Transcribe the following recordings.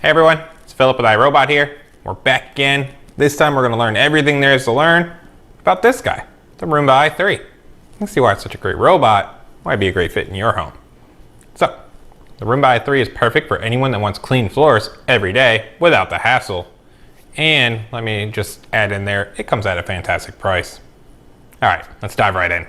Hey everyone, it's Philip with iRobot here. We're back again. This time we're going to learn everything there is to learn about this guy, the Roomba i3. You can see why it's such a great robot, why it'd be a great fit in your home. So, the Roomba i3 is perfect for anyone that wants clean floors every day without the hassle. And let me just add in there, it comes at a fantastic price. Alright, let's dive right in.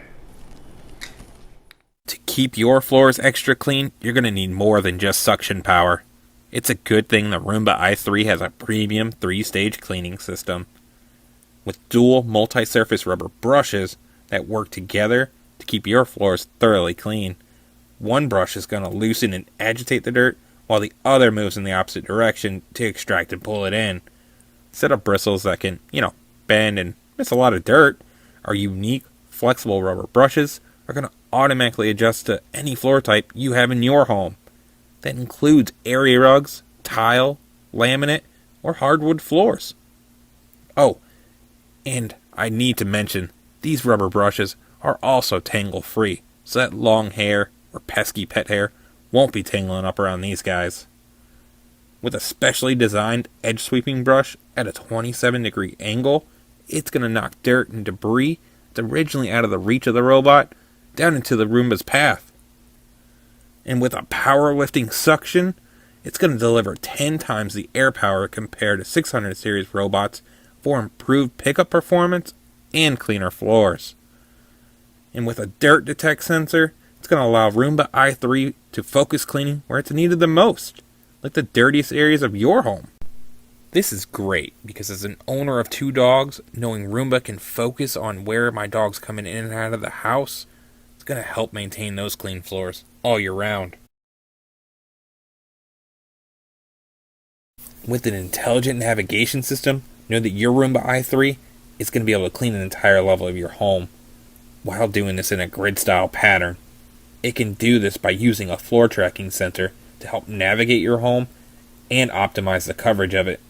To keep your floors extra clean, you're going to need more than just suction power. It's a good thing the Roomba i3 has a premium 3-stage cleaning system. With dual multi-surface rubber brushes that work together to keep your floors thoroughly clean. One brush is going to loosen and agitate the dirt, while the other moves in the opposite direction to extract and pull it in. Set of bristles that can, bend and miss a lot of dirt, our unique, flexible rubber brushes are going to automatically adjust to any floor type you have in your home. That includes area rugs, tile, laminate, or hardwood floors. Oh, and I need to mention, these rubber brushes are also tangle-free, so that long hair or pesky pet hair won't be tangling up around these guys. With a specially designed edge-sweeping brush at a 27-degree angle, it's going to knock dirt and debris that's originally out of the reach of the robot down into the Roomba's path. And with a powerlifting suction, it's going to deliver 10 times the air power compared to 600 series robots for improved pickup performance and cleaner floors. And with a dirt detect sensor, it's going to allow Roomba i3 to focus cleaning where it's needed the most, like the dirtiest areas of your home. This is great because as an owner of 2 dogs, knowing Roomba can focus on where my dog's coming in and out of the house, it's going to help maintain those clean floors all year round. With an intelligent navigation system, know that your Roomba i3 is going to be able to clean an entire level of your home while doing this in a grid-style pattern. It can do this by using a floor tracking sensor to help navigate your home and optimize the coverage of it.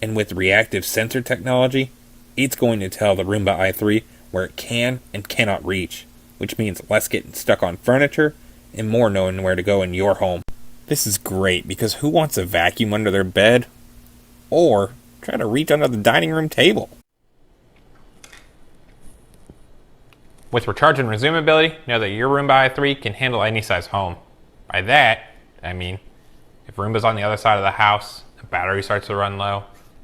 And with reactive sensor technology, it's going to tell the Roomba i3 where it can and cannot reach, which means less getting stuck on furniture and more knowing where to go in your home. This is great because who wants a vacuum under their bed or try to reach under the dining room table? With recharge and resume ability, know that your Roomba i3 can handle any size home. By that, I mean, if Roomba's on the other side of the house, the battery starts to run low,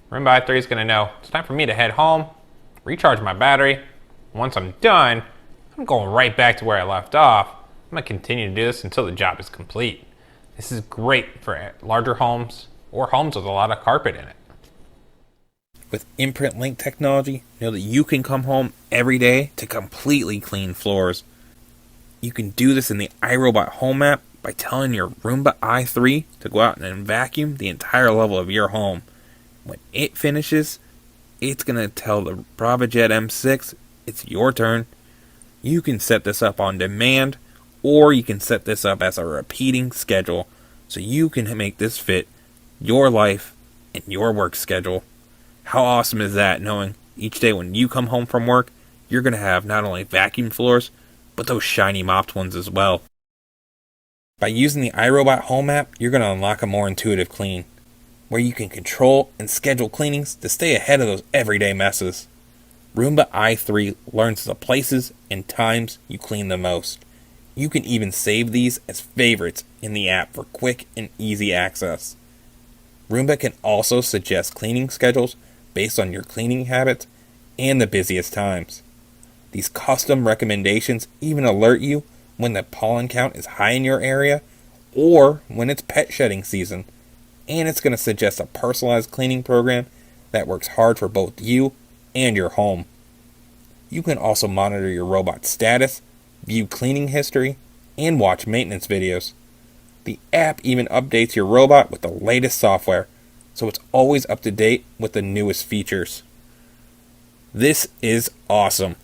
Roomba i3 is going to know it's time for me to head home, recharge my battery. Once I'm done, I'm going right back to where I left off. I'm going to continue to do this until the job is complete. This is great for larger homes or homes with a lot of carpet in it. With imprint link technology, know that you can come home every day to completely clean floors. You can do this in the iRobot home app by telling your Roomba i3 to go out and vacuum the entire level of your home. When it finishes, it's going to tell the BravaJet M6 it's your turn. You can set this up on demand, or you can set this up as a repeating schedule so you can make this fit your life and your work schedule. How awesome is that, knowing each day when you come home from work, you're going to have not only vacuum floors, but those shiny mopped ones as well. By using the iRobot home app, you're going to unlock a more intuitive clean, where you can control and schedule cleanings to stay ahead of those everyday messes. Roomba i3 learns the places and times you clean the most. You can even save these as favorites in the app for quick and easy access. Roomba can also suggest cleaning schedules based on your cleaning habits and the busiest times. These custom recommendations even alert you when the pollen count is high in your area or when it's pet shedding season. And it's going to suggest a personalized cleaning program that works hard for both you and your home. You can also monitor your robot's status, view cleaning history, and watch maintenance videos. The app even updates your robot with the latest software, so it's always up to date with the newest features. This is awesome.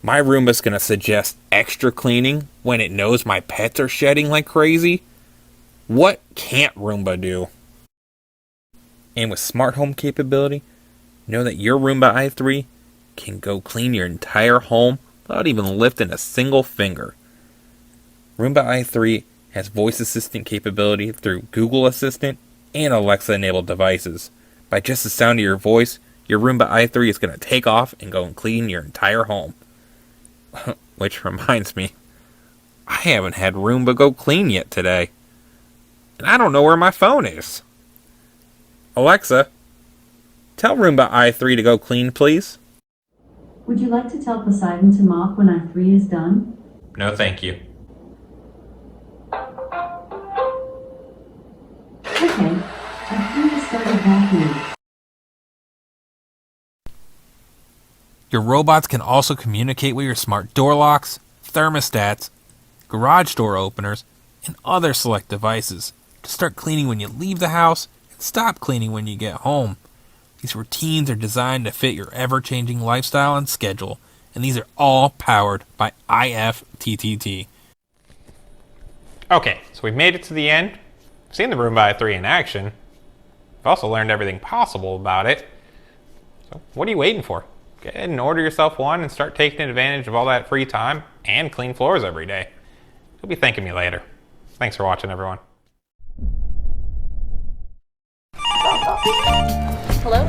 My Roomba's going to suggest extra cleaning when it knows my pets are shedding like crazy. What can't Roomba do? And with smart home capability, know that your Roomba i3 can go clean your entire home without even lifting a single finger. Roomba i3 has voice assistant capability through Google Assistant and Alexa-enabled devices. By just the sound of your voice, your Roomba i3 is going to take off and go and clean your entire home. Which reminds me, I haven't had Roomba go clean yet today. And I don't know where my phone is. Alexa, tell Roomba i3 to go clean, please. Would you like to tell Poseidon to mop when i3 is done? No, thank you. Okay, i3 has started vacuuming. Your robots can also communicate with your smart door locks, thermostats, garage door openers, and other select devices to start cleaning when you leave the house and stop cleaning when you get home. These routines are designed to fit your ever-changing lifestyle and schedule, and these are all powered by IFTTT. Okay, so we've made it to the end. We've seen the Roomba i3 in action. We've also learned everything possible about it. So what are you waiting for? Go ahead and order yourself one and start taking advantage of all that free time and clean floors every day. You'll be thanking me later. Thanks for watching, everyone. Hello?